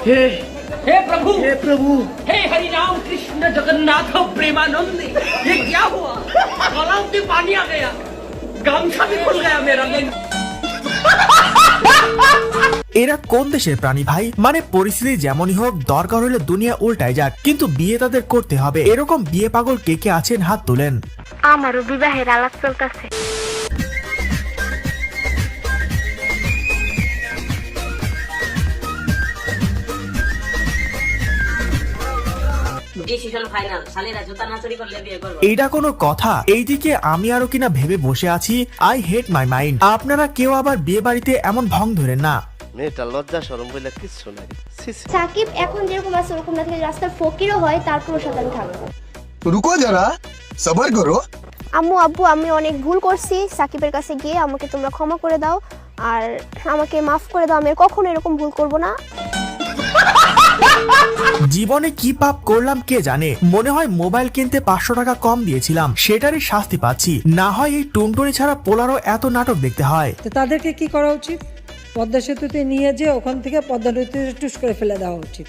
हे हे प्रभु, हे प्रभु, हे हरि राम कृष्ण जगन्नाथ प्रेमानंद, ये क्या हुआ? गलाव में पानी आ गया, गामछा भी खुल गया मेरा। এরা কোন দেশের প্রাণী ভাই? মানে পরিস্থিতি যেমনই হোক, দরকার হলে দুনিয়া উল্টায় যাক, কিন্তু বিয়ে তাদের করতে হবে। এরকম বিয়ে পাগল কে কে আছেন হাত তোলেন। আমারও বিবাহের আলাপ চলতেছে। এইটা কোনো কথা? এইদিকে আমি আরো কিনা ভেবে বসে আছি, আই হেট মাই মাইন্ড। আপনারা কেউ আবার বিয়ে বাড়িতে এমন ভং ধরেন না। মেয়েটা লজ্জা শরম বলে কিচ্ছু নাই। সাকিব এখন যেরকম আছে ওরকম না থেকে রাস্তার ফকিরও হয়, তারপরও সাথে আমি থাকবো। রুকো যারা, সবার করো। আম্মু আব্বু, আমি অনেক ভুল করছি, সাকিবের কাছে গিয়ে আমাকে তোমরা ক্ষমা করে দাও আর আমাকে মাফ করে দাও, আমি আর কখনো এরকম ভুল করব না। জীবনে কি পাপ করলাম কে জানে। মনে হয় মোবাইল কিনতে 500 টাকা কম দিয়েছিলাম, সেটারই শাস্তি পাচ্ছি। না হয় এই টুনটুনি ছাড়া পোলারও এত নাটক দেখতে হয়। তো তাদেরকে কি করা উচিত? পদ্মা সেতুতে নিয়ে যে ওখান থেকে পদ্মা নদীতে টুস করে ফেলে দেওয়া উচিত।